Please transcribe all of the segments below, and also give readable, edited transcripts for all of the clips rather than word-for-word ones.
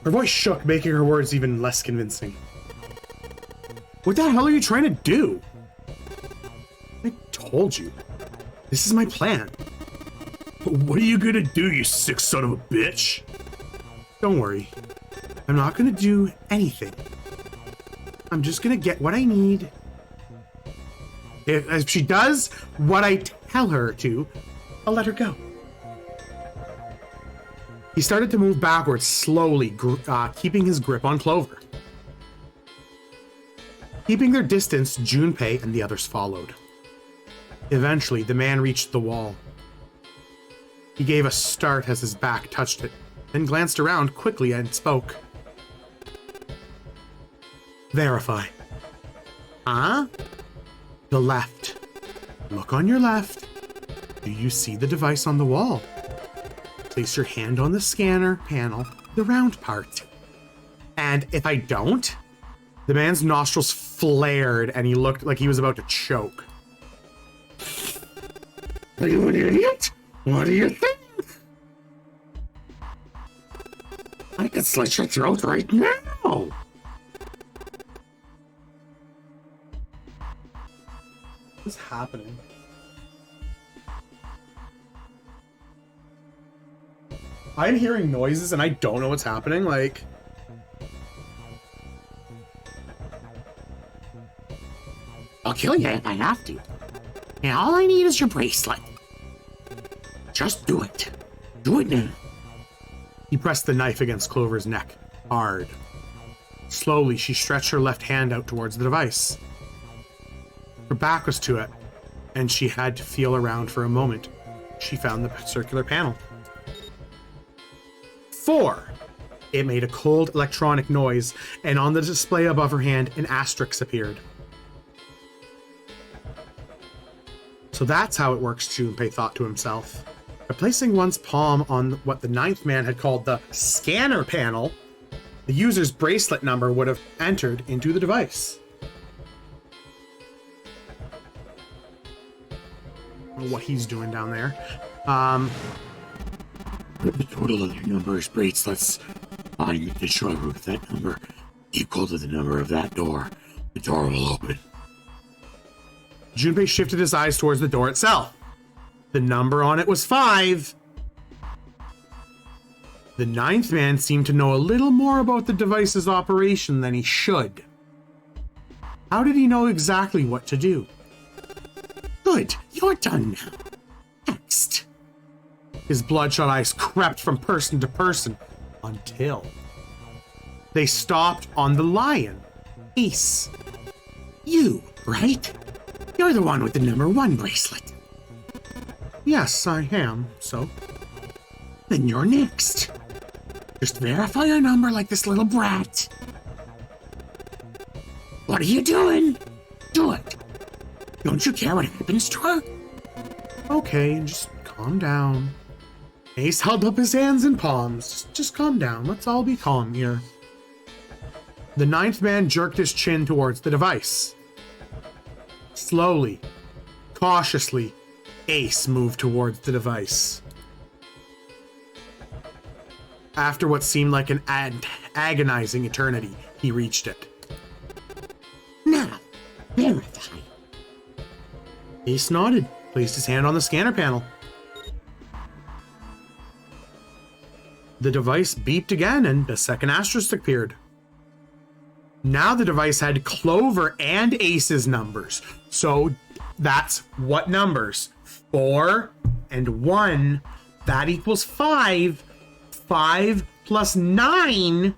Her voice shook, making her words even less convincing. What the hell are you trying to do? I told you. This is my plan. What are you gonna do, you sick son of a bitch? Don't worry. I'm not gonna do anything. I'm just gonna get what I need. If she does what I tell her to, I'll let her go. He started to move backwards slowly, keeping his grip on Clover. Keeping their distance, Junpei and the others followed. Eventually, the man reached the wall. He gave a start as his back touched it, then glanced around quickly and spoke. Verify. Huh? The left. Look on your left. Do you see the device on the wall? Place your hand on the scanner panel, the round part. And if I don't? The man's nostrils flared and he looked like he was about to choke. Are you an idiot? What do you think? I could slit your throat right now. What's happening? I'm hearing noises and I don't know what's happening, like... I'll kill you if I have to. And all I need is your bracelet. Just do it. Do it now. He pressed the knife against Clover's neck, hard. Slowly, she stretched her left hand out towards the device. Her back was to it, and she had to feel around for a moment. She found the circular panel. 4. It made a cold electronic noise, and on the display above her hand, an asterisk appeared. So that's how it works, Junpei thought to himself. By placing one's palm on what the ninth man had called the scanner panel, the user's bracelet number would have entered into the device. I don't know what he's doing down there. The total of your number's bracelets on the control room with that number equal to the number of that door. The door will open. Junpei shifted his eyes towards the door itself. The number on it was 5. The ninth man seemed to know a little more about the device's operation than he should. How did he know exactly what to do? Good, you're done now. Next. His bloodshot eyes crept from person to person until they stopped on the lion, Ace. You, right? You're the one with the number 1 bracelet. Yes, I am, so? Then you're next. Just verify your number like this little brat. What are you doing? Do it. Don't you care what happens to her? Okay, just calm down. Ace held up his hands and palms. Just calm down. Let's all be calm here. The ninth man jerked his chin towards the device. Slowly, cautiously, Ace moved towards the device. After what seemed like an agonizing eternity, he reached it. Now, verify. Ace nodded, placed his hand on the scanner panel. The device beeped again, and a second asterisk appeared. Now the device had Clover and Ace's numbers. So that's what numbers? 4 and 1. That equals 5. 5 plus 9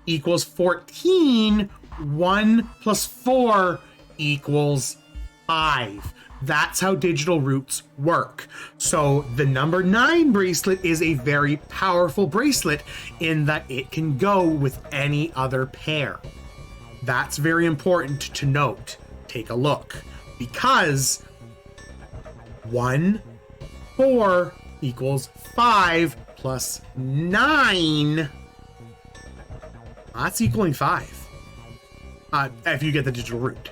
equals 14. 1 plus 4 equals 5. That's how digital roots work. So the number 9 bracelet is a very powerful bracelet in that it can go with any other pair. That's very important to note. Take a look. Because 1, 4 equals 5 plus 9. That's equaling 5. If you get the digital root.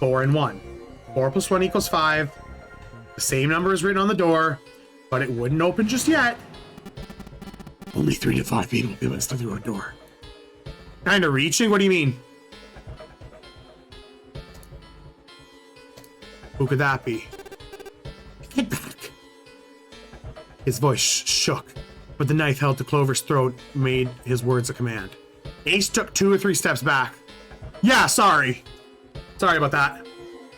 4 and 1. 4 plus 1 equals 5. The same number is written on the door, but it wouldn't open just yet. Only 3 to 5 people will be able to step through a door. Kind of reaching? What do you mean? Who could that be? Get back. His voice shook, but the knife held to Clover's throat made his words a command. Ace took 2 or 3 steps back. Yeah, sorry. Sorry about that.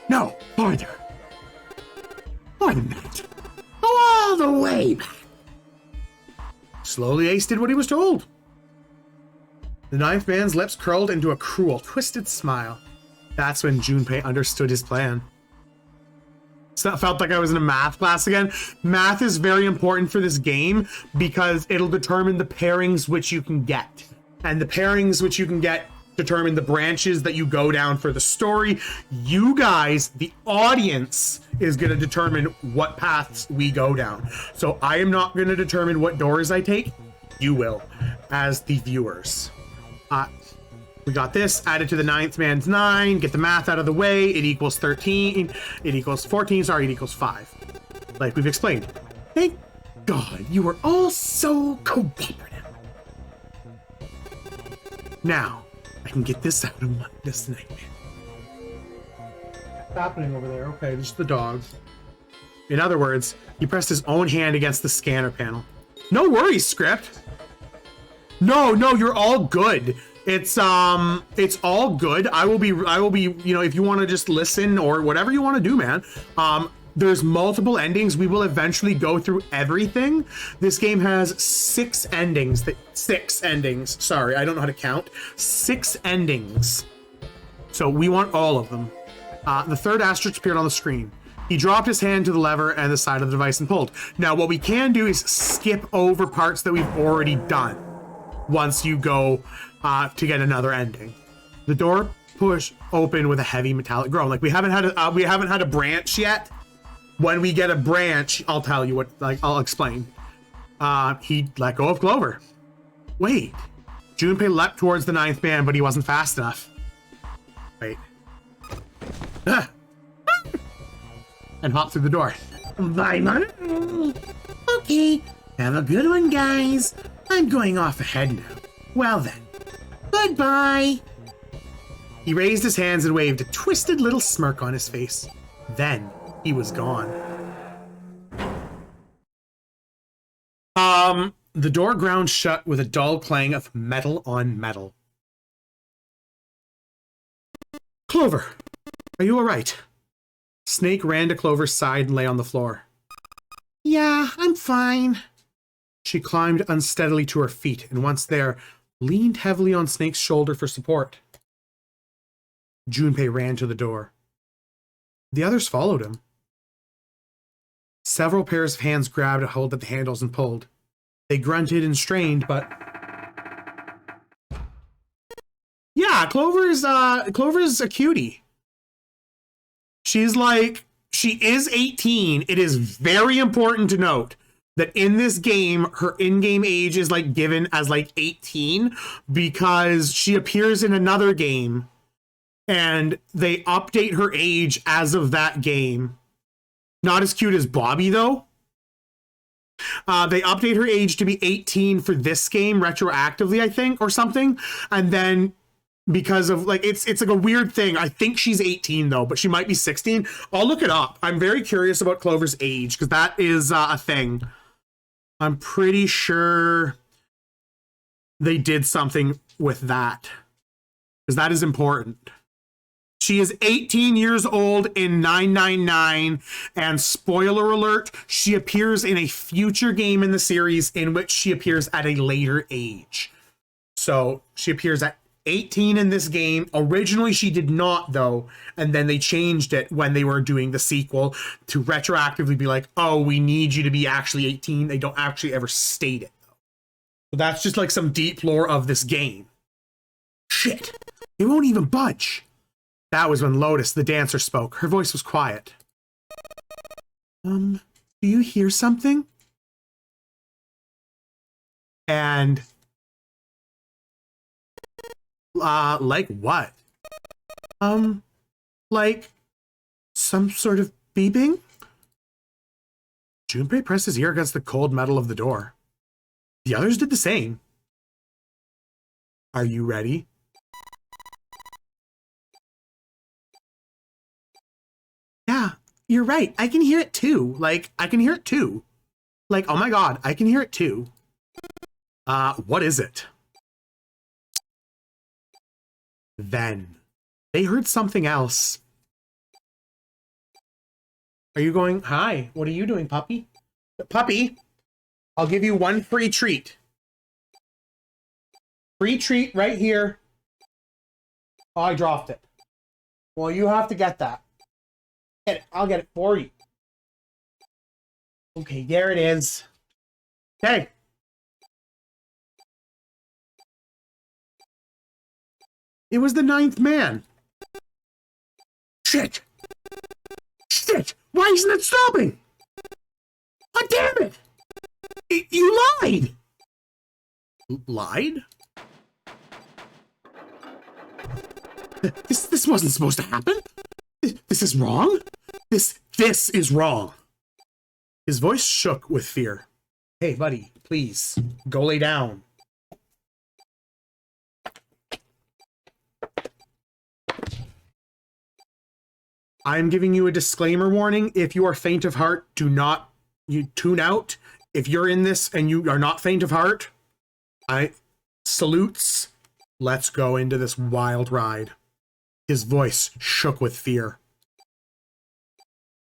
No, farther. More than that. Go all the way back. Slowly, Ace did what he was told. The ninth man's lips curled into a cruel, twisted smile. That's when Junpei understood his plan. So that felt like I was in a math class again. Math is very important for this game because it'll determine the pairings which you can get. And the pairings which you can get determine the branches that you go down for the story. You guys, the audience, is going to determine what paths we go down. So I am not going to determine what doors I take. You will, as the viewers. We got this added to the ninth man's 9. Get the math out of the way. It equals 13. It equals 14. Sorry, it equals 5. Like we've explained. Thank God you were all so cooperative. Now, I can get this out of this nightmare. What's happening over there? Okay, just the dogs. In other words, he pressed his own hand against the scanner panel. No worries, script. No, you're all good. It's all good. I will be, you know, if you want to just listen or whatever you want to do, man. There's multiple endings. We will eventually go through everything. This game has 6 endings. 6 endings. Sorry, I don't know how to count. 6 endings. So we want all of them. The third asterisk appeared on the screen. He dropped his hand to the lever and the side of the device and pulled. Now, what we can do is skip over parts that we've already done once you go to get another ending. The door pushed open with a heavy metallic groan. Like we haven't had a branch yet. When we get a branch, I'll tell you what. Like I'll explain. He let go of Clover. Wait, Junpei leapt towards the ninth man, but he wasn't fast enough. Wait. And hopped through the door. Bye, man. Okay, have a good one, guys. I'm going off ahead now. Well then, goodbye. He raised his hands and waved a twisted little smirk on his face. Then he was gone. The door ground shut with a dull clang of metal on metal. Clover, are you all right? Snake ran to Clover's side and lay on the floor. Yeah, I'm fine. She climbed unsteadily to her feet and once there, leaned heavily on Snake's shoulder for support. Junpei ran to the door. The others followed him. Several pairs of hands grabbed a hold at the handles and pulled. They grunted and strained, but... Yeah, Clover's a cutie. She is 18. It is very important to note that in this game, her in-game age is like given as like 18 because she appears in another game and they update her age as of that game. Not as cute as Bobby though. They update her age to be 18 for this game retroactively, I think, or something. And then because of like, it's like a weird thing. I think she's 18 though, but she might be 16. I'll look it up. I'm very curious about Clover's age because that is a thing. I'm pretty sure they did something with that because that is important. She is 18 years old in 999, and spoiler alert, she appears in a future game in the series in which she appears at a later age. So she appears at 18 in this game. Originally, she did not, though, and then they changed it when they were doing the sequel to retroactively be like, oh, we need you to be actually 18. They don't actually ever state it, though. So that's just like some deep lore of this game. Shit, it won't even budge. That was when Lotus, the dancer, spoke. Her voice was quiet. Do you hear something? And, like what? Like some sort of beeping? Junpei pressed his ear against the cold metal of the door. The others did the same. Are you ready? Yeah, you're right. I can hear it too. Like, I can hear it too. Like, oh my god, I can hear it too. What is it? Then they heard something else. Are you going, hi, what are you doing, puppy? Puppy, I'll give you one free treat. Free treat right here. Oh, I dropped it. Well, you have to get that. Get it. I'll get it for you. Okay, there it is. Okay. It was the 9th man. Shit. Shit. Why isn't it stopping? God damn it. You lied. Lied? This wasn't supposed to happen. This is wrong. This is wrong. His voice shook with fear. Hey, buddy, please go lay down. I'm giving you a disclaimer warning. If you are faint of heart, do not tune out. If you're in this and you are not faint of heart, salutes. Let's go into this wild ride. His voice shook with fear.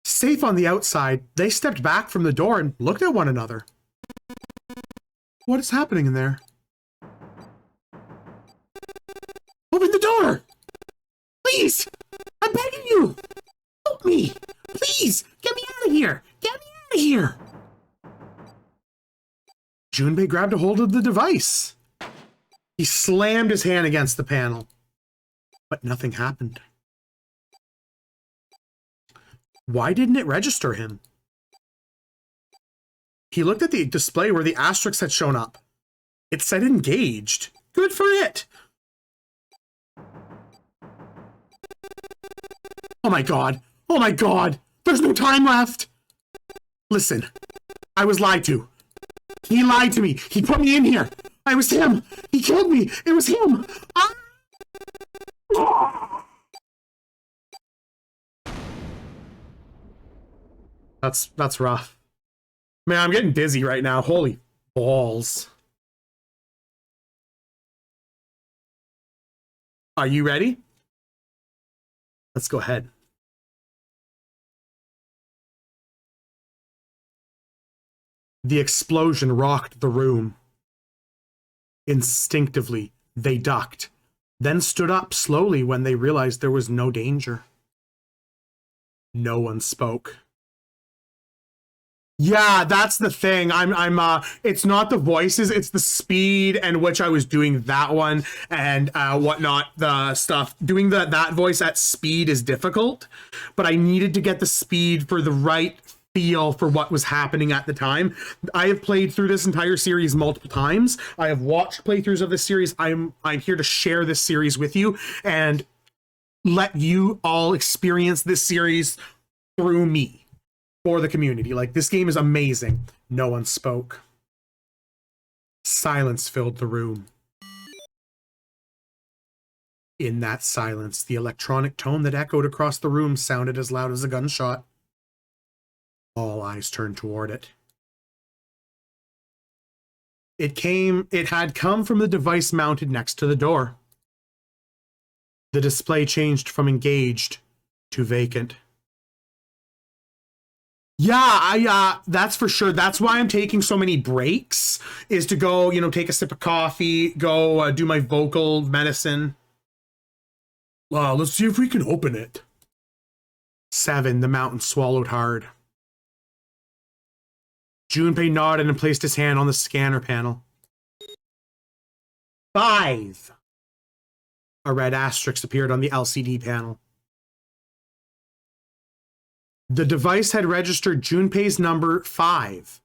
Safe on the outside, they stepped back from the door and looked at one another. What is happening in there? Open the door! Please! I'm begging you! Help me! Please! Get me out of here! Get me out of here! Junpei grabbed a hold of the device. He slammed his hand against the panel. But nothing happened. Why didn't it register him? He looked at the display where the asterisk had shown up. It said engaged. Good for it! Oh my god! Oh my god! There's no time left! Listen, I was lied to. He lied to me. He put me in here. I was him. He killed me. It was him. That's rough. Man, I'm getting dizzy right now. Holy balls. Are you ready? Let's go ahead. The explosion rocked the room. Instinctively, they ducked, then stood up slowly when they realized there was no danger. No one spoke. Yeah, that's the thing. It's not the voices, it's the speed and which I was doing that one and whatnot, the stuff. Doing that voice at speed is difficult, but I needed to get the speed for the right feel for what was happening at the time. I have played through this entire series multiple times. I have watched playthroughs of this series. I'm here to share this series with you and let you all experience this series through me. For the community. Like, this game is amazing. No one spoke. Silence filled the room. In that silence, the electronic tone that echoed across the room sounded as loud as a gunshot. All eyes turned toward it. It had come from the device mounted next to the door. The display changed from engaged to vacant. Yeah, that's for sure. That's why I'm taking so many breaks, is to go, take a sip of coffee, go do my vocal medicine. Let's see if we can open it. 7, the mountain swallowed hard. Junpei nodded and placed his hand on the scanner panel. 5. A red asterisk appeared on the LCD panel. The device had registered Junpei's number 5.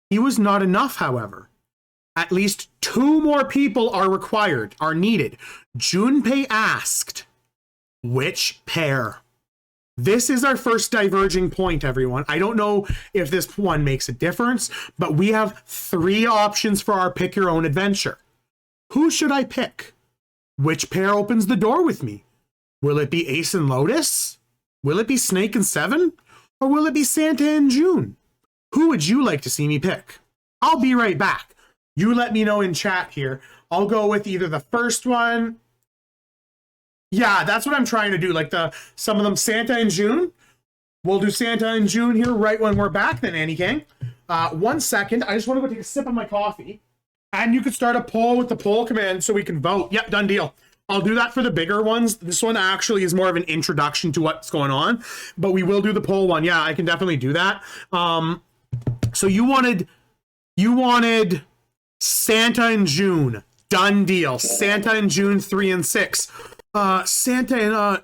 He was not enough, however. At least 2 more people are needed. Junpei asked, which pair? This is our first diverging point, everyone. I don't know if this one makes a difference, but we have 3 options for our pick your own adventure. Who should I pick? Which pair opens the door with me? Will it be Ace and Lotus? Will it be Snake and Seven? Or will it be Santa and June? Who would you like to see me pick? I'll be right back. You let me know in chat here. I'll go with either the first one. Yeah, that's what I'm trying to do. Like some of them, Santa and June. We'll do Santa and June here right when we're back then, Annie King. 1 second. I just want to go take a sip of my coffee. And you could start a poll with the poll command so we can vote. Yep, done deal. I'll do that for the bigger ones. This one actually is more of an introduction to what's going on. But we will do the poll one. Yeah, I can definitely do that. So you wanted Santa and June. Done deal. Santa and June 3 and 6. Santa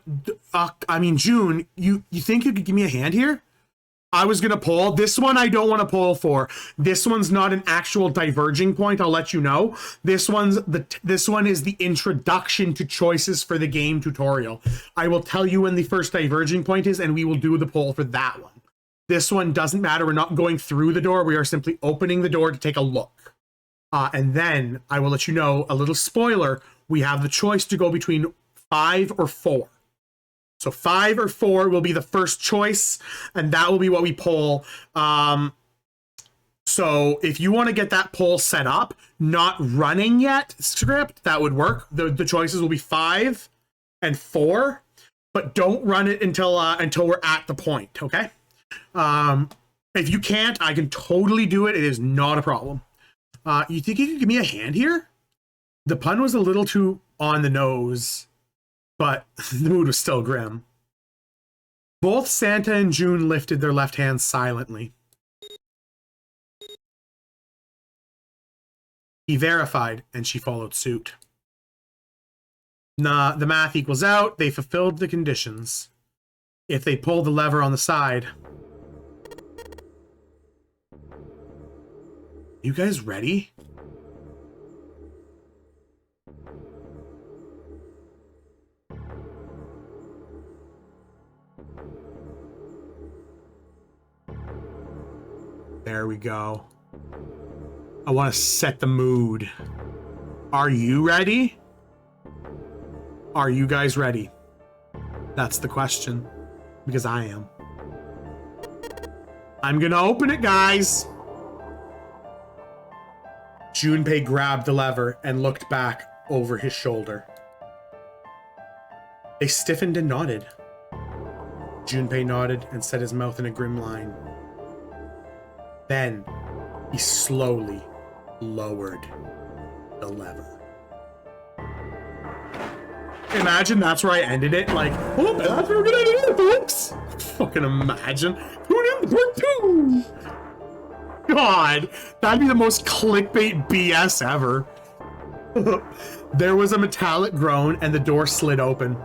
and June, you think you could give me a hand here? I was gonna poll. This one I don't want to poll for. This one's not an actual diverging point, I'll let you know. This one is the introduction to choices for the game tutorial. I will tell you when the first diverging point is, and we will do the poll for that one. This one doesn't matter. We're not going through the door. We are simply opening the door to take a look. And then I will let you know a little spoiler. We have the choice to go between 5 or 4. So 5 or 4 will be the first choice, and that will be what we poll. So if you want to get that poll set up, not running yet, script, that would work. The choices will be 5 and 4, but don't run it until we're at the point, okay? If you can't, I can totally do it. It is not a problem. You think you could give me a hand here? The pun was a little too on the nose, but the mood was still grim. Both Santa and June lifted their left hands silently. He verified, and she followed suit. Nah, the math equals out. They fulfilled the conditions. If they pull the lever on the side. You guys ready? There we go. I want to set the mood. Are you ready? Are you guys ready? That's the question. Because I am. I'm gonna open it, guys. Junpei grabbed the lever and looked back over his shoulder. They stiffened and nodded. Junpei nodded and set his mouth in a grim line. Then, he slowly lowered the lever. Imagine that's where I ended it. Like, oh, that's what we're gonna do, folks. Fucking imagine. Tune in part 2. God, that'd be the most clickbait BS ever. There was a metallic groan and the door slid open.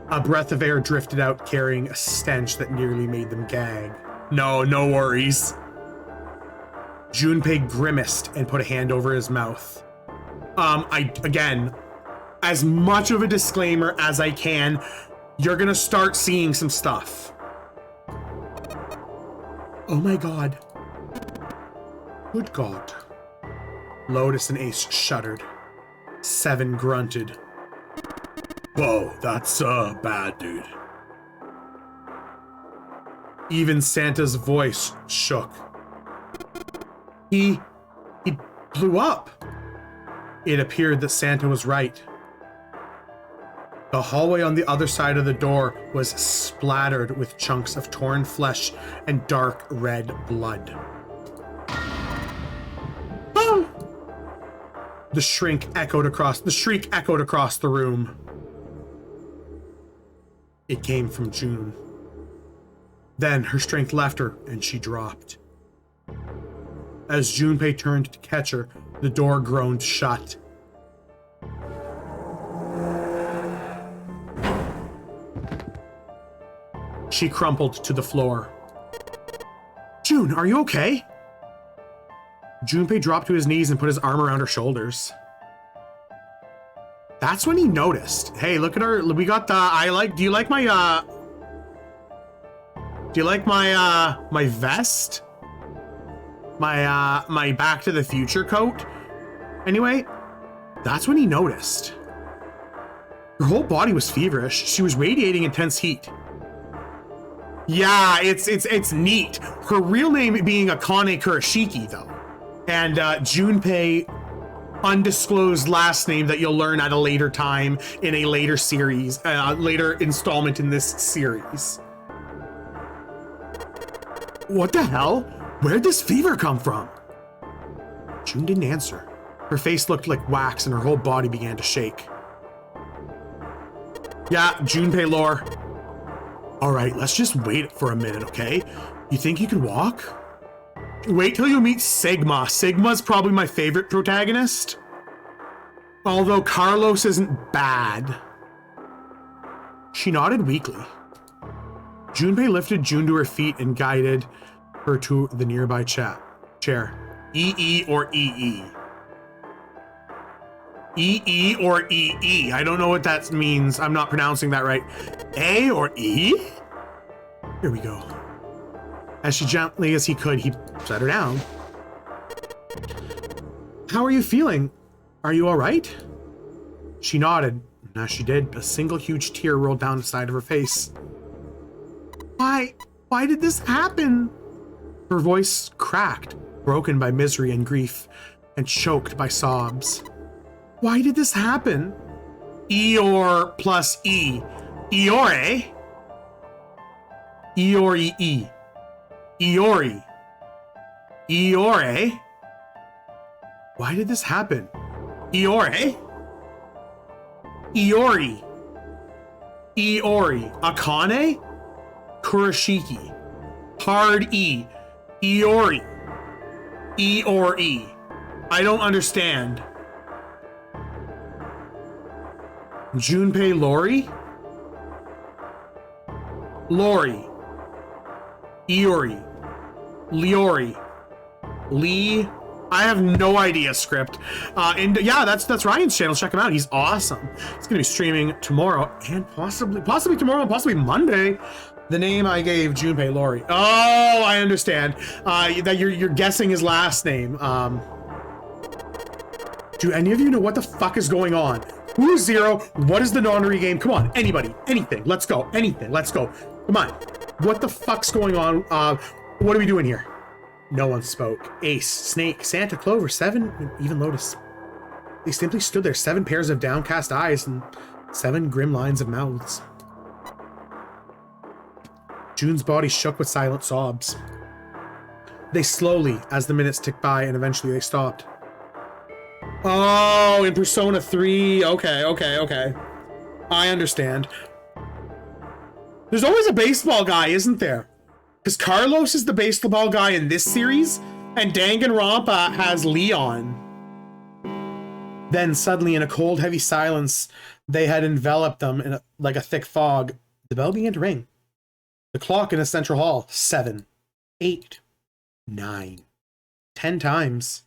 A breath of air drifted out, carrying a stench that nearly made them gag. No worries. Junpei grimaced and put a hand over his mouth. Again, as much of a disclaimer as I can, you're gonna start seeing some stuff. Oh my god. Good god. Lotus and Ace shuddered. Seven grunted. Whoa, that's bad, dude. Even Santa's voice shook. He blew up. It appeared that Santa was right. The hallway on the other side of the door was splattered with chunks of torn flesh and dark red blood. Ah! The shriek echoed across the room. It came from June. Then her strength left her and she dropped. As Junpei turned to catch her, the door groaned shut. She crumpled to the floor. June, are you okay? Junpei dropped to his knees and put his arm around her shoulders. That's when he noticed. Hey, look at our, we got the, do you like my, my vest? My Back to the Future coat? Anyway, that's when he noticed. Her whole body was feverish. She was radiating intense heat. Yeah, it's neat. Her real name being Akane Kurashiki, though. And Junpei, undisclosed last name that you'll learn at a later time in a later series, later installment in this series. What the hell? Where'd this fever come from? June didn't answer. Her face looked like wax and her whole body began to shake. Yeah, Junpei lore. All right, let's just wait for a minute, okay? You think you can walk? Wait till you meet Sigma. Sigma's probably my favorite protagonist. Although Carlos isn't bad. She nodded weakly. Junpei lifted June to her feet and guided her to the nearby chair. EE or EE? EE or EE? I don't know what that means. I'm not pronouncing that right. A or E? Here we go. As gently as he could, he set her down. How are you feeling? Are you all right? She nodded. As she did, a single huge tear rolled down the side of her face. Why did this happen? Her voice cracked, broken by misery and grief, and choked by sobs. Why did this happen? Eeyore plus E. Eeyore? Eeyore E. Eeyore. Eeyore? Why did this happen? Eeyore? Iori. Iori. Akane? Kurashiki. Hard E. Iori. E or E. I don't understand. Junpei Lori? Lori. Iori. Liori. Lee. I have no idea, script. And yeah, that's Ryan's channel. Check him out. He's awesome. It's gonna be streaming tomorrow and possibly tomorrow and possibly Monday. The name I gave Junpei Lori. Oh, I understand. That you're guessing his last name. Do any of you know what the fuck is going on? Who's Zero? What is the nonary game? Come on, anybody, anything. Let's go. Anything. Let's go. Come on. What the fuck's going on? What are we doing here? No one spoke. Ace, Snake, Santa, Clover, Seven, even Lotus. They simply stood there, 7 pairs of downcast eyes and 7 grim lines of mouths. June's body shook with silent sobs. They slowly, as the minutes ticked by, and eventually they stopped. Oh, in Persona 3. Okay. I understand. There's always a baseball guy, isn't there? Because Carlos is the baseball guy in this series, and Danganronpa has Leon. Then suddenly, in a cold, heavy silence, they had enveloped them like a thick fog. The bell began to ring. The clock in the central hall. 7, 8, 9, 10 times.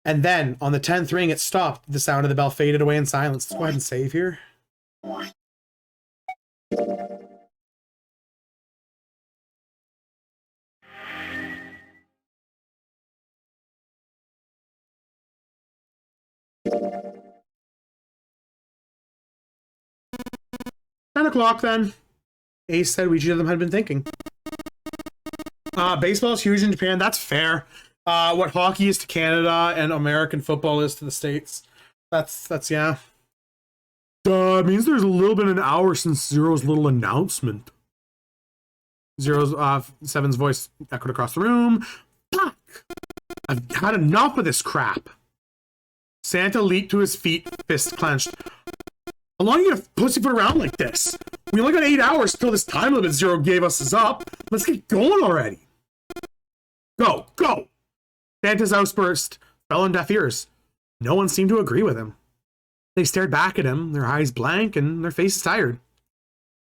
And then, on the 10th ring, it stopped. The sound of the bell faded away in silence. Let's go ahead and save here. 10 o'clock then. Ace said we each of them had been thinking. Baseball is huge in Japan. That's fair. What hockey is to Canada and American football is to the States. That's yeah. It means there's a little bit of an hour since Zero's little announcement. Seven's voice echoed across the room. Fuck! I've had enough of this crap. Santa leaped to his feet, fist clenched. How long are you gonna pussyfoot around like this? We only got 8 hours till this time limit Zero gave us is up. Let's get going already. Go! Santa's outburst fell on deaf ears. No one seemed to agree with him. They stared back at him, their eyes blank and their faces tired.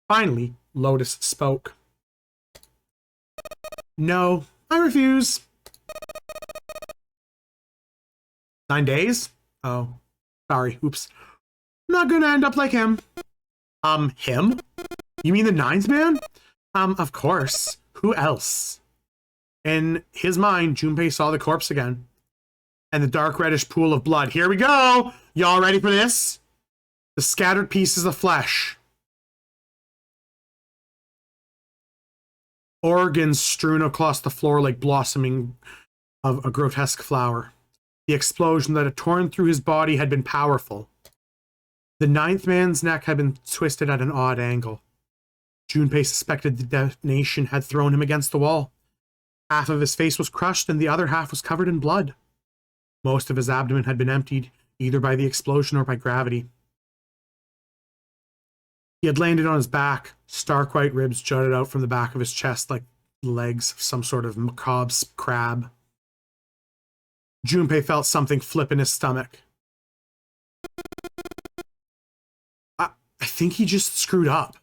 Finally, Lotus spoke. No, I refuse. 9 days? Oh, sorry. Oops. Not gonna end up like him. Him? You mean the ninth man? Of course. Who else? In his mind, Junpei saw the corpse again. And the dark reddish pool of blood. Here we go! Y'all ready for this? The scattered pieces of flesh. Organs strewn across the floor like blossoming of a grotesque flower. The explosion that had torn through his body had been powerful. The ninth man's neck had been twisted at an odd angle. Junpei suspected the detonation had thrown him against the wall. Half of his face was crushed and the other half was covered in blood. Most of his abdomen had been emptied, either by the explosion or by gravity. He had landed on his back. Stark white ribs jutted out from the back of his chest like legs of some sort of macabre crab. Junpei felt something flip in his stomach. I think he just screwed up.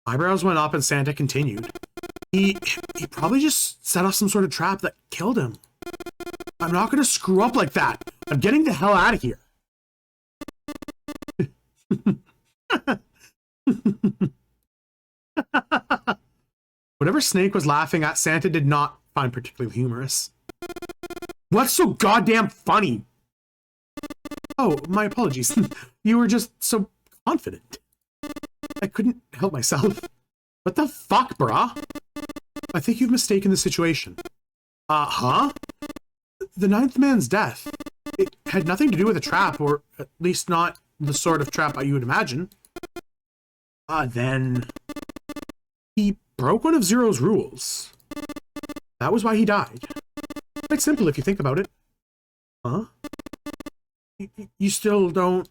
Eyebrows went up and Santa continued. He probably just set off some sort of trap that killed him. I'm not going to screw up like that. I'm getting the hell out of here. Whatever Snake was laughing at, Santa did not find particularly humorous. What's so goddamn funny? Oh, my apologies. You were just so confident. I couldn't help myself. What the fuck, brah? I think you've mistaken the situation. Huh? The ninth man's death. It had nothing to do with a trap, or at least not the sort of trap you would imagine. Then... he broke one of Zero's rules. That was why he died. Quite simple if you think about it. Huh? You still don't...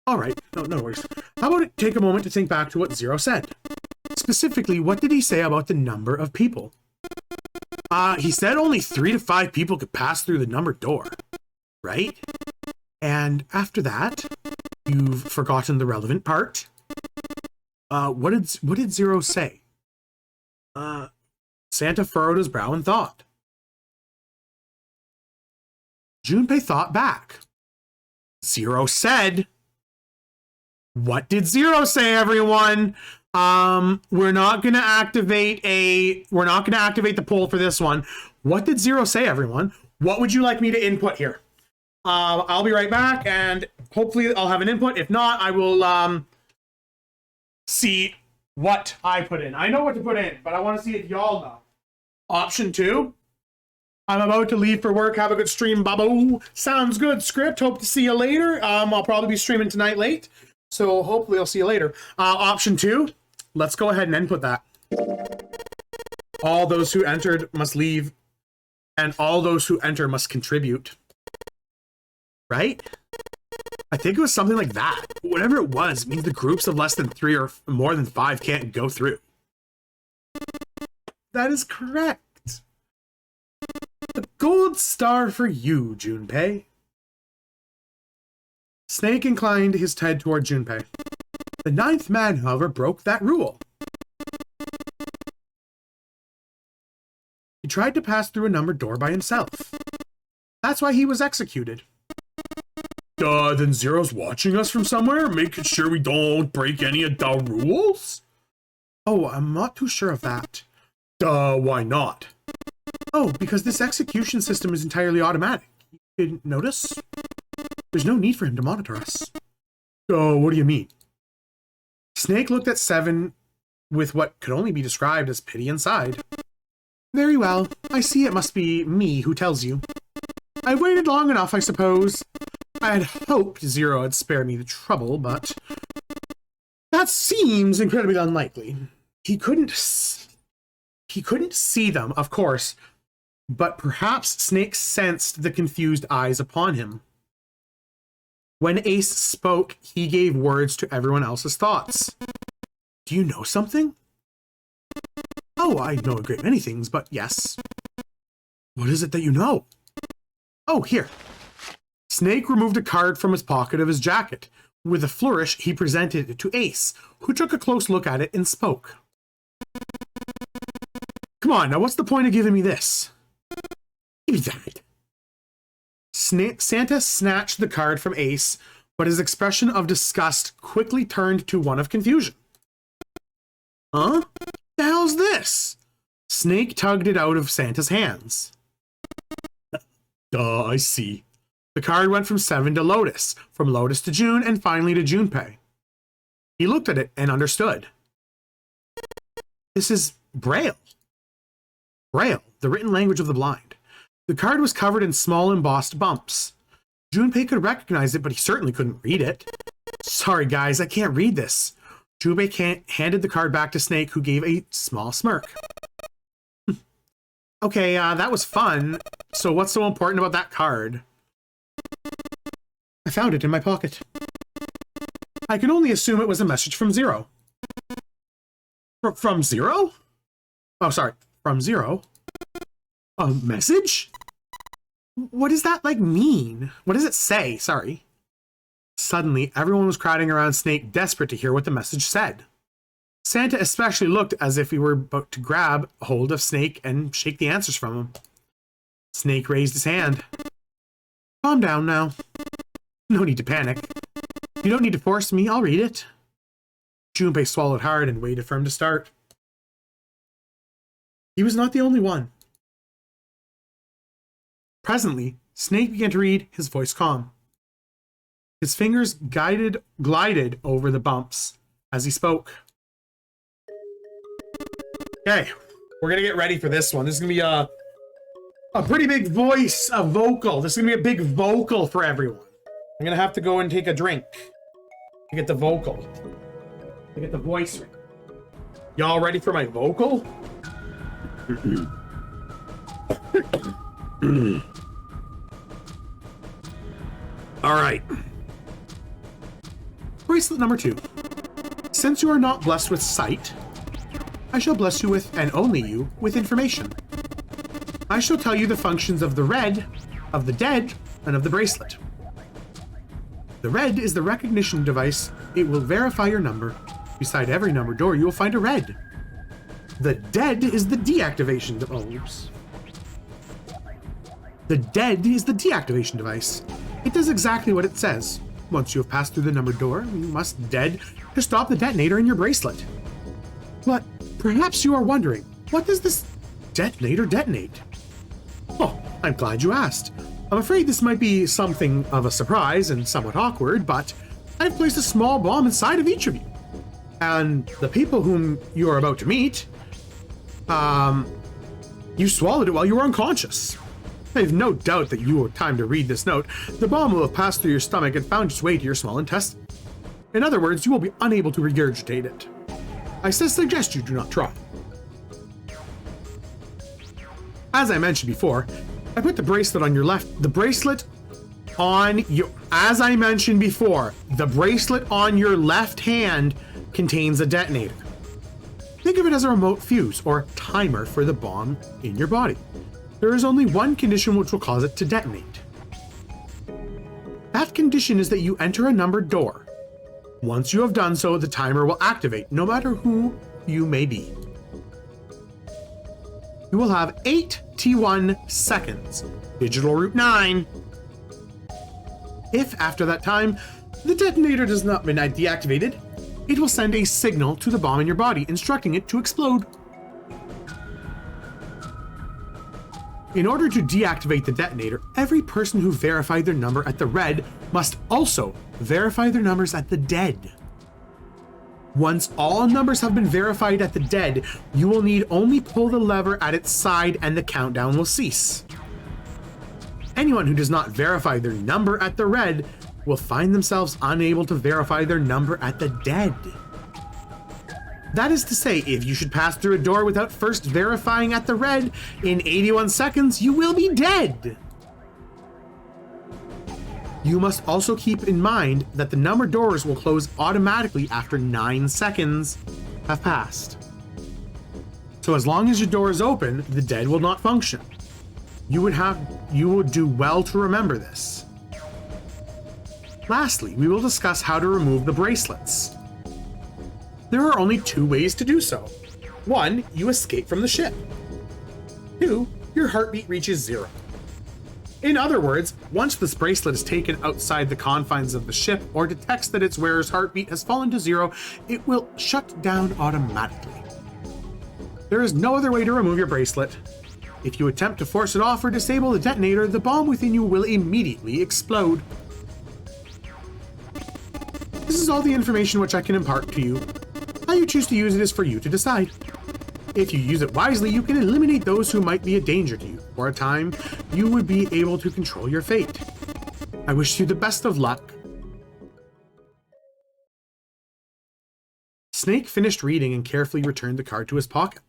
Alright, no worries. How about it take a moment to think back to what Zero said? Specifically, what did he say about the number of people? He said only 3 to 5 people could pass through the numbered door. Right? And after that, you've forgotten the relevant part. What did Zero say? Santa furrowed his brow in thought. Junpei thought back. Zero said... What did Zero say, everyone? We're not gonna activate the poll for this one. What did Zero say, everyone? What would you like me to input here? I'll be right back, and hopefully I'll have an input. If not, I will see what I put in. I know what to put in, but I want to see if y'all know. Option 2. I'm about to leave for work. Have a good stream, Babo. Sounds good, Script. Hope to see you later. I'll probably be streaming tonight late, so hopefully I'll see you later. Option 2. Let's go ahead and input that. All those who entered must leave, and all those who enter must contribute. Right? I think it was something like that. Whatever it was, means the groups of less than 3 or more than 5 can't go through. That is correct. A gold star for you, Junpei. Snake inclined his head toward Junpei. The ninth man, however, broke that rule. He tried to pass through a numbered door by himself. That's why he was executed. Then Zero's watching us from somewhere, making sure we don't break any of the rules? Oh, I'm not too sure of that. Why not? Oh, because this execution system is entirely automatic. You didn't notice? There's no need for him to monitor us. What do you mean? Snake looked at Seven with what could only be described as pity inside. Very well. I see it must be me who tells you. I waited long enough, I suppose. I had hoped Zero had spared me the trouble, but that seems incredibly unlikely. He couldn't see them, of course, but perhaps Snake sensed the confused eyes upon him. When Ace spoke, he gave words to everyone else's thoughts. Do you know something? Oh, I know a great many things, but yes. What is it that you know? Oh, here. Snake removed a card from his pocket of his jacket. With a flourish, he presented it to Ace, who took a close look at it and spoke. Come on, now what's the point of giving me this? Give me that. Santa snatched the card from Ace, but his expression of disgust quickly turned to one of confusion. Huh? The hell's this? Snake tugged it out of Santa's hands. Duh, I see. The card went from 7 to Lotus, from Lotus to June, and finally to Junpei. He looked at it and understood. This is Braille. Braille, the written language of the blind. The card was covered in small embossed bumps. Junpei could recognize it, but he certainly couldn't read it. Sorry guys, I can't read this. Junpei handed the card back to Snake, who gave a small smirk. Okay, that was fun. So what's so important about that card? I found it in my pocket. I can only assume it was a message from Zero. From Zero? Oh, sorry. From Zero? A message? What does that, mean? What does it say? Sorry. Suddenly, everyone was crowding around Snake, desperate to hear what the message said. Santa especially looked as if he were about to grab hold of Snake and shake the answers from him. Snake raised his hand. Calm down now. No need to panic. You don't need to force me, I'll read it. Junpei swallowed hard and waited for him to start. He was not the only one. Presently, Snake began to read, his voice calm. His fingers glided over the bumps as he spoke. Okay, we're gonna get ready for this one. This is gonna be a pretty big voice, a vocal. This is gonna be a big vocal for everyone. I'm gonna have to go and take a drink to get the vocal, to get the voice right. Y'all ready for my vocal? All right. Bracelet number 2. Since you are not blessed with sight, I shall bless you with, and only you, with information. I shall tell you the functions of the red, of the dead, and of the bracelet. The red is the recognition device. It will verify your number. Beside every number door, you will find a red. The dead is the deactivation device. The dead is the deactivation device. It does exactly what it says. Once you have passed through the numbered door, you must dead to stop the detonator in your bracelet. But perhaps you are wondering, what does this detonator detonate? Oh, I'm glad you asked. I'm afraid this might be something of a surprise and somewhat awkward, but I've placed a small bomb inside of each of you. And the people whom you are about to meet, you swallowed it while you were unconscious. I have no doubt that you have time to read this note. The bomb will have passed through your stomach and found its way to your small intestine. In other words, you will be unable to regurgitate it. I suggest you do not try. As I mentioned before, I put the bracelet on your left. The bracelet on your, as I mentioned before, the bracelet on your left hand contains a detonator. Think of it as a remote fuse or timer for the bomb in your body. There is only one condition which will cause it to detonate. That condition is that you enter a numbered door. Once you have done so, the timer will activate, no matter who you may be. You will have 8 T1 seconds, digital route 9. If after that time, the detonator does not be deactivated, it will send a signal to the bomb in your body, instructing it to explode. In order to deactivate the detonator, every person who verified their number at the red must also verify their numbers at the dead. Once all numbers have been verified at the dead, you will need only pull the lever at its side and the countdown will cease. Anyone who does not verify their number at the red will find themselves unable to verify their number at the dead. That is to say, if you should pass through a door without first verifying at the red, in 81 seconds, you will be dead. You must also keep in mind that the numbered doors will close automatically after 9 seconds have passed. So as long as your door is open, the dead will not function. You would do well to remember this. Lastly, we will discuss how to remove the bracelets. There are only 2 ways to do so. 1, you escape from the ship. 2, your heartbeat reaches 0. In other words, once this bracelet is taken outside the confines of the ship or detects that its wearer's heartbeat has fallen to 0, it will shut down automatically. There is no other way to remove your bracelet. If you attempt to force it off or disable the detonator, the bomb within you will immediately explode. This is all the information which I can impart to you. How you choose to use it is for you to decide. If you use it wisely, you can eliminate those who might be a danger to you. For a time, you would be able to control your fate. I wish you the best of luck. Snake finished reading and carefully returned the card to his pocket.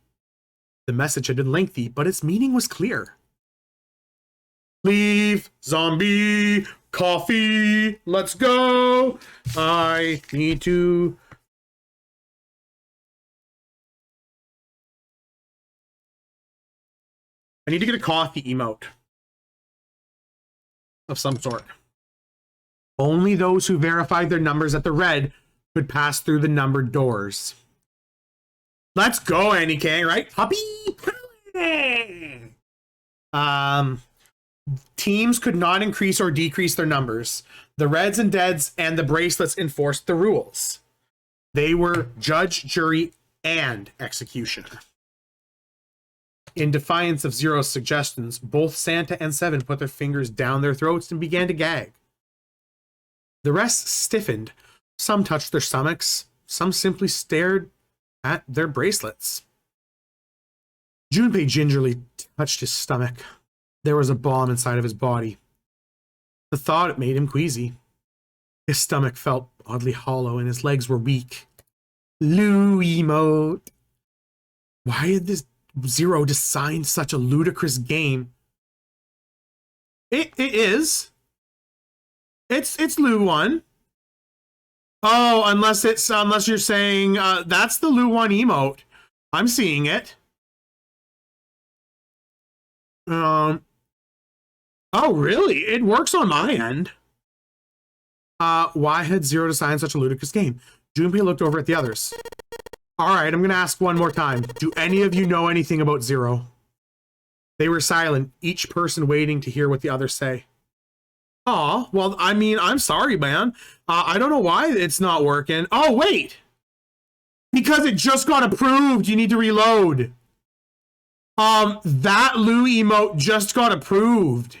The message had been lengthy, but its meaning was clear. Leave, zombie, coffee, let's go. I need to... I need to get a coffee emote of some sort. Only those who verified their numbers at the red could pass through the numbered doors. Let's go, Andy Kang, right? Puppy power! Teams could not increase or decrease their numbers. The Reds and Deads and the bracelets enforced the rules. They were judge, jury, and executioner. In defiance of Zero's suggestions, both Santa and Seven put their fingers down their throats and began to gag. The rest stiffened. Some touched their stomachs. Some simply stared at their bracelets. Junpei gingerly touched his stomach. There was a bomb inside of his body. The thought made him queasy. His stomach felt oddly hollow and his legs were weak. Lou emote. Why had this Zero designed such a ludicrous game? It is. It's Lou 1. Oh, unless you're saying that's the Lou 1 emote. I'm seeing it. Oh really? It works on my end. Why had Zero designed such a ludicrous game? Junpei looked over at the others. Alright, I'm gonna ask one more time. Do any of you know anything about Zero? They were silent, each person waiting to hear what the others say. Aw, well, I mean, I'm sorry, man. I don't know why it's not working. Oh, wait! Because it just got approved, you need to reload. That Lou emote just got approved.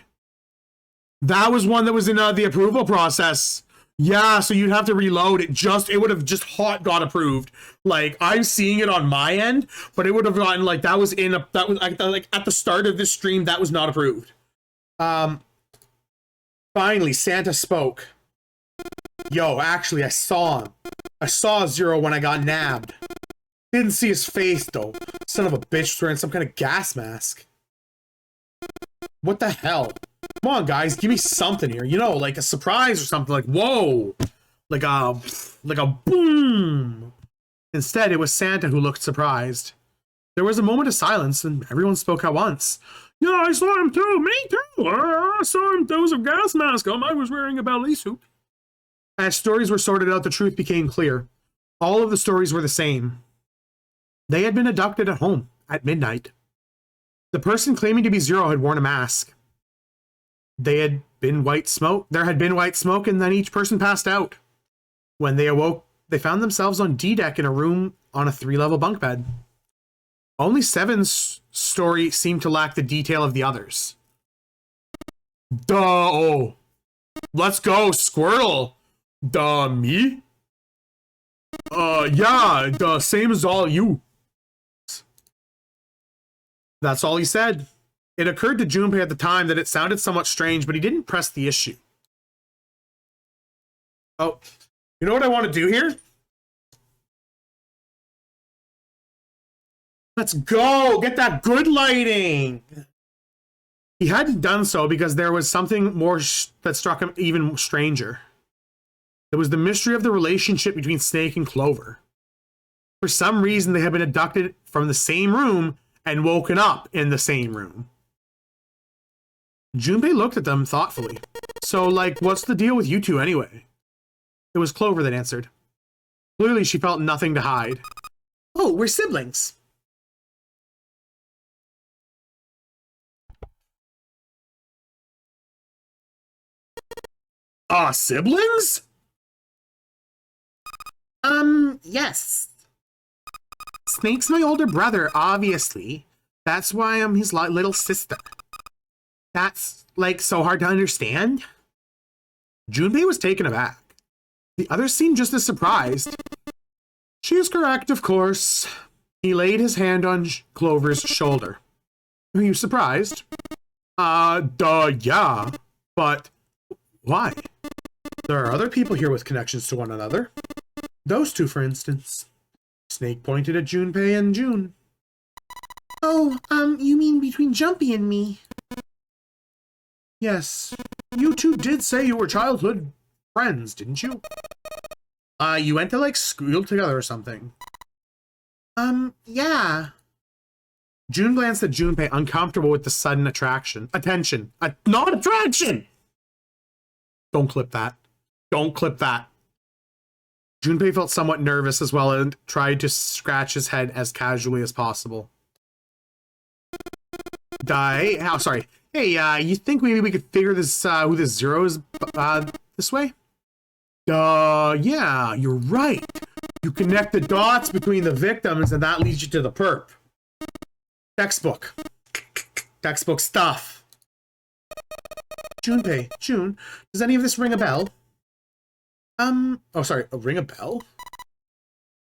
That was one that was in the approval process. Yeah, so you'd have to reload it. It would have just got approved. Like, I'm seeing it on my end, but it would have gotten like that was like at the start of this stream that was not approved. Finally, Santa spoke. Yo, actually, I saw him. I saw Zero when I got nabbed. Didn't see his face though. Son of a bitch wearing some kind of gas mask. What the hell? Come on, guys, give me something here. You know, like a surprise or something. Like, whoa. Like a boom. Instead, it was Santa who looked surprised. There was a moment of silence, and everyone spoke at once. Yeah, I saw him too. Me too. I saw him. There was a gas mask on. I was wearing a ballet suit. As stories were sorted out, the truth became clear. All of the stories were the same. They had been abducted at home at midnight. The person claiming to be Zero had worn a mask. There had been white smoke, and then each person passed out. When they awoke, they found themselves on D-deck in a room on a 3-level bunk bed. Only Seven's story seemed to lack the detail of the others. Duh, oh. Let's go, Squirtle. Duh, me? Yeah, the same as all you. That's all he said. It occurred to Junpei at the time that it sounded somewhat strange, but he didn't press the issue. Oh, you know what I want to do here? Let's go! Get that good lighting! He hadn't done so because there was something more that struck him even stranger. It was the mystery of the relationship between Snake and Clover. For some reason, they had been abducted from the same room and woken up in the same room. Junpei looked at them thoughtfully. So, like, what's the deal with you two anyway? It was Clover that answered. Clearly, she felt nothing to hide. Oh, we're siblings. Siblings? Yes. Snake's my older brother, obviously. That's why I'm his little sister. That's, like, so hard to understand. Junpei was taken aback. The others seemed just as surprised. She is correct, of course. He laid his hand on Clover's shoulder. Are you surprised? Yeah. But why? There are other people here with connections to one another. Those two, for instance. Snake pointed at Junpei and June. Oh, you mean between Jumpy and me? Yes. You two did say you were childhood friends, didn't you? You went to, like, school together or something. Yeah. June glanced at Junpei, uncomfortable with the sudden attention. Not attraction! Don't clip that. Don't clip that. Junpei felt somewhat nervous as well and tried to scratch his head as casually as possible. Sorry. Hey, you think maybe we could figure this, who this Zero is, this way? Yeah, you're right. You connect the dots between the victims and that leads you to the perp. Textbook. Textbook stuff. Junpei, June, does any of this ring a bell? Oh, sorry, ring a bell?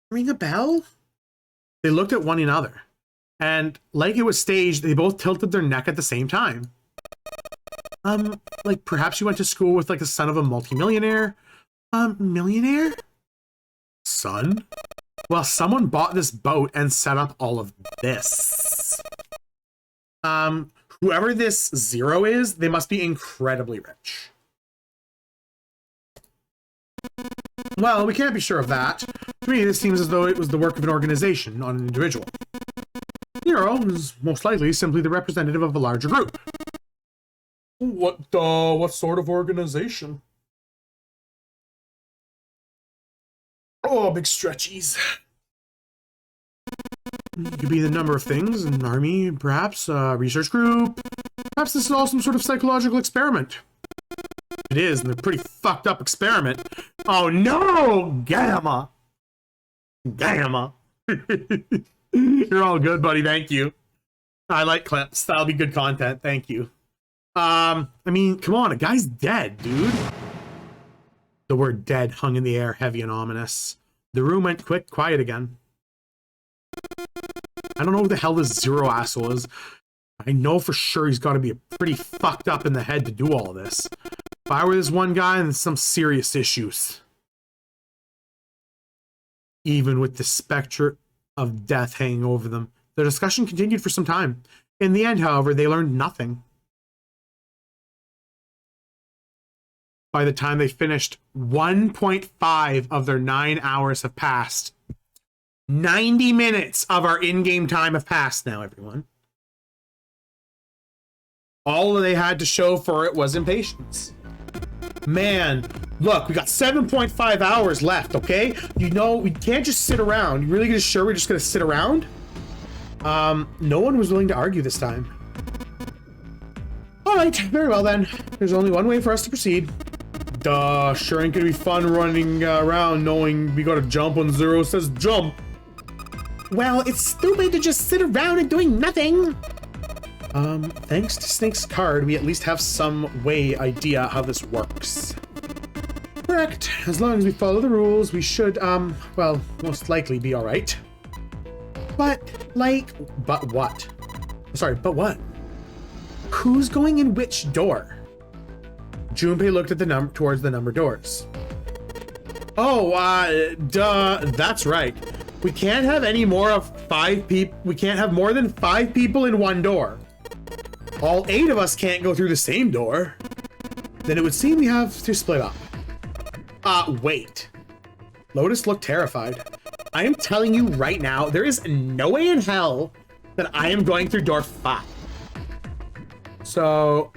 Ring a bell? They looked at one another, and like it was staged, they both tilted their neck at the same time. Like perhaps you went to school with like the son of a multimillionaire? Millionaire? Son? Well, someone bought this boat and set up all of this. Whoever this Zero is, they must be incredibly rich. Well, we can't be sure of that. To me, this seems as though it was the work of an organization, not an individual. Zero is most likely simply the representative of a larger group. What sort of organization? Oh, big stretchies. It could be the number of things, an army, perhaps, a research group. Perhaps this is all some sort of psychological experiment. It is, and a pretty fucked up experiment. Oh no! Gamma! Gamma! You're all good, buddy, thank you. I like clips. That'll be good content, thank you. I mean, come on, a guy's dead, dude. The word dead hung in the air, heavy and ominous. The room went quiet again. I don't know who the hell this Zero asshole is. I know for sure he's got to be pretty fucked up in the head to do all of this. If I were this one guy, then some serious issues. Even with the specter of death hanging over them, the discussion continued for some time. In the end, however, they learned nothing. By the time they finished, 1.5 of their 9 hours have passed. 90 minutes of our in-game time have passed now, everyone. All they had to show for it was impatience. Man, look, we got 7.5 hours left, okay? You know, we can't just sit around. You really gonna sure we're just gonna sit around? No one was willing to argue this time. All right, very well then. There's only one way for us to proceed. Duh, sure ain't gonna be fun running around knowing we gotta jump when Zero says jump. Well, it's stupid to just sit around and doing nothing. Thanks to Snake's card, we at least have some idea how this works. Correct. As long as we follow the rules, we should, well, most likely be alright. But what? Sorry, but what? Who's going in which door? Junpei looked at towards the number doors. Oh, that's right. We can't have any more of 5 people. We can't have more than 5 people in one door. All 8 of us can't go through the same door. Then it would seem we have to split up. Wait. Lotus looked terrified. I am telling you right now, there is no way in hell that I am going through door 5. So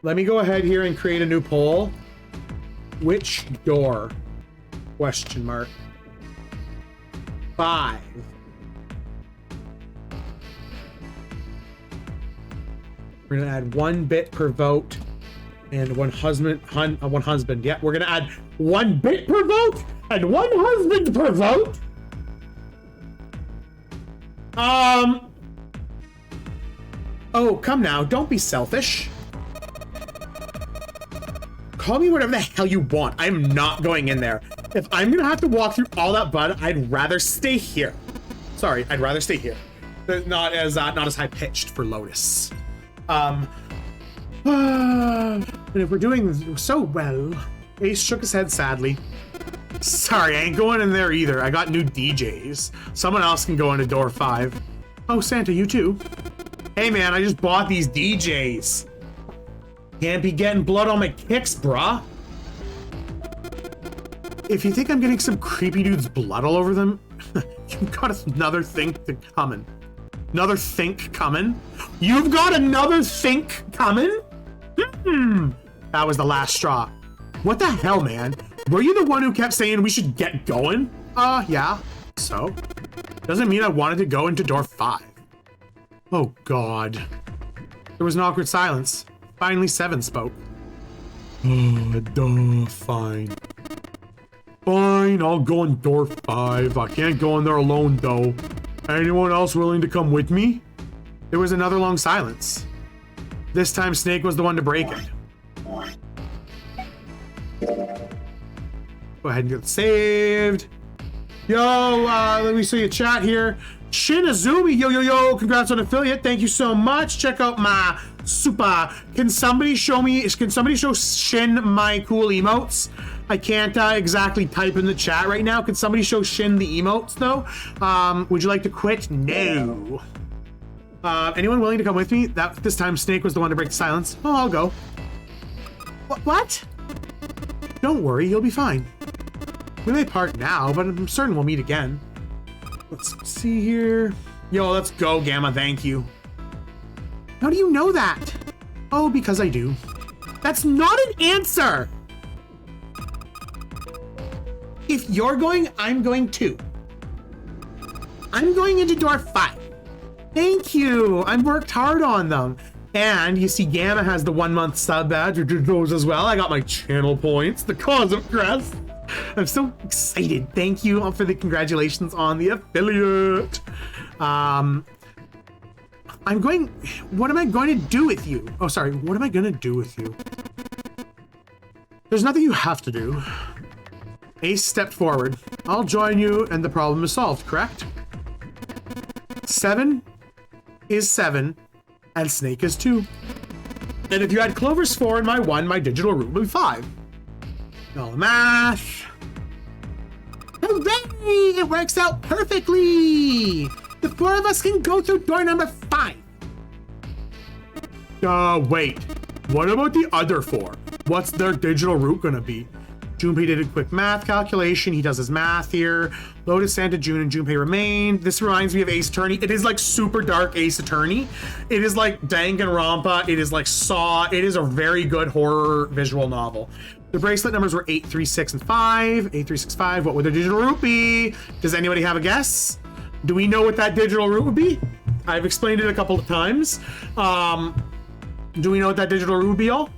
let me go ahead here and create a new poll. Which door? Question mark. 5. We're gonna add 1 bit per vote. And one husband. Yeah, we're gonna add 1 bit per vote and 1 husband per vote. Oh, come now, don't be selfish. Call me whatever the hell you want. I'm not going in there. If I'm gonna have to walk through all that mud, I'd rather stay here. Sorry, I'd rather stay here. Not as high pitched for Lotus. And if we're doing so well, Ace shook his head sadly. Sorry, I ain't going in there either. I got new DJs. Someone else can go into door 5. Oh, Santa, you too. Hey man, I just bought these DJs. Can't be getting blood on my kicks, brah. If you think I'm getting some creepy dude's blood all over them, you've got another thing coming. Another think coming? You've got another think coming? That was the last straw. What the hell, man? Were you the one who kept saying we should get going? Yeah. So? Doesn't mean I wanted to go into door 5. Oh, God. There was an awkward silence. Finally, 7 spoke. Fine. Fine, I'll go in door 5. I can't go in there alone, though. Anyone else willing to come with me? There was another long silence. This time, Snake was the one to break it. Go ahead and get it saved. Yo, let me see your chat here. Shin Azumi, yo, congrats on affiliate. Thank you so much. Check out my super. Can somebody show Shin my cool emotes? I can't exactly type in the chat right now. Can somebody show Shin the emotes though? Would you like to quit? No. Anyone willing to come with me? This time Snake was the one to break the silence. Oh, I'll go. What? Don't worry, you'll be fine. We may part now, but I'm certain we'll meet again. Let's see here. Yo, let's go, Gamma, thank you. How do you know that? Oh, because I do. That's not an answer! If you're going, I'm going too. I'm going into door 5. Thank you. I've worked hard on them. And you see Gamma has the 1-month sub badge, or did those as well. I got my channel points, the cause of crest. I'm so excited. Thank you for the congratulations on the affiliate. What am I going to do with you? Oh, sorry. What am I going to do with you? There's nothing you have to do. Ace stepped forward. I'll join you and the problem is solved, correct? 7 is 7 and Snake is 2. And if you add Clover's 4 and my 1, my digital root will be 5. All the math. Hooray! It works out perfectly! The 4 of us can go through door number 5. Wait. What about the other 4? What's their digital root gonna be? Junpei did a quick math calculation. He does his math here. Lotus, Santa, June, and Junpei remained. This reminds me of Ace Attorney. It is like super dark Ace Attorney. It is like Danganronpa. It is like Saw. It is a very good horror visual novel. The bracelet numbers were 8, 3, 6, and 5. 8, 3, 6, 5. What would their digital root be? Does anybody have a guess? Do we know what that digital root would be? I've explained it a couple of times. Do we know what that digital root would be, all?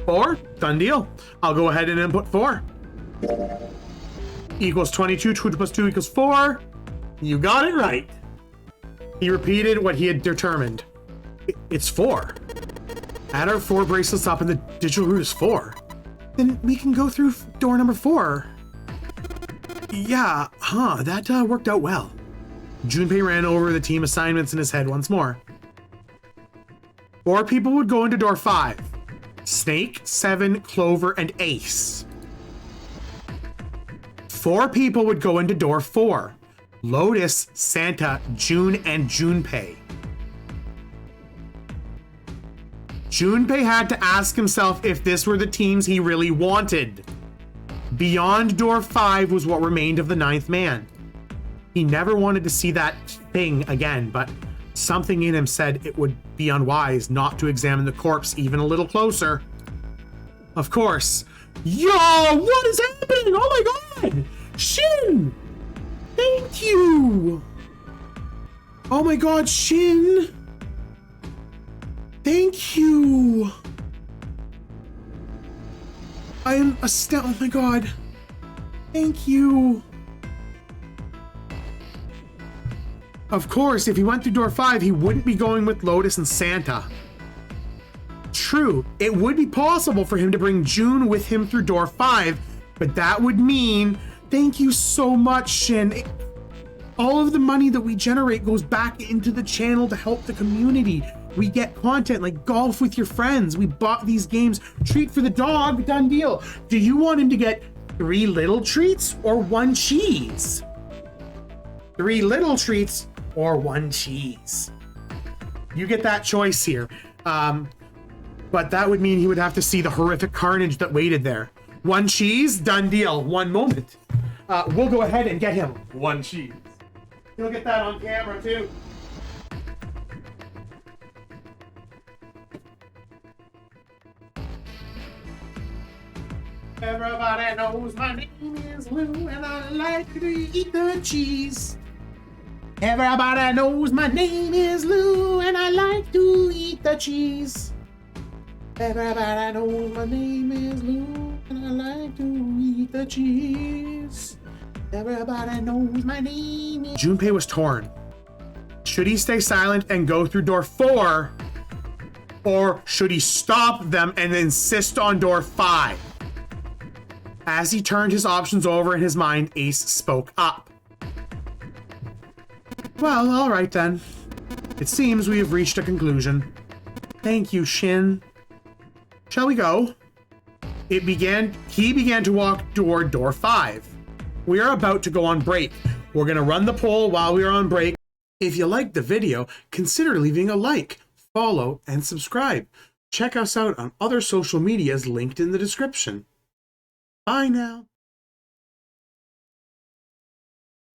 Four? Done deal. I'll go ahead and input 4. Equals 22. 2 plus 2 equals 4. You got it right. He repeated what he had determined. It's 4. Add our 4 bracelets up and the digital root is 4. Then we can go through door number 4. Yeah, that worked out well. Junpei ran over the team assignments in his head once more. 4 people would go into door 5. Snake, 7, Clover, and Ace. 4 people would go into door 4. Lotus, Santa, June, and Junpei. Junpei had to ask himself if this were the teams he really wanted. Beyond door 5 was what remained of the 9th man. He never wanted to see that thing again, but something in him said it would be unwise not to examine the corpse even a little closer. Of course. Yo, what is happening? Oh my god! Shin! Oh my god, Shin! Thank you! I am astounded. Oh my god. Thank you. Of course, if he went through door 5, he wouldn't be going with Lotus and Santa. True, it would be possible for him to bring June with him through door 5, but that would mean, thank you so much, Shin. All of the money that we generate goes back into the channel to help the community. We get content like golf with your friends. We bought these games. Treat for the dog, done deal. Do you want him to get 3 little treats or 1 cheese? 3 little treats or 1 cheese. You get that choice here. But that would mean he would have to see the horrific carnage that waited there. 1 cheese, done deal. 1 moment. We'll go ahead and get him 1 cheese. He'll get that on camera too. Everybody knows my name is Lou and I like to eat the cheese. Everybody knows my name is Lou and I like to eat the cheese. Everybody knows my name is Lou and I like to eat the cheese. Everybody knows my name is... Junpei was torn. Should he stay silent and go through door 4? Or should he stop them and insist on door 5? As he turned his options over in his mind, Ace spoke up. Well, all right then. It seems we have reached a conclusion. Thank you, Shin. Shall we go? He began to walk toward door 5. We are about to go on break. We're going to run the poll while we are on break. If you liked the video, consider leaving a like, follow, and subscribe. Check us out on other social medias linked in the description. Bye now.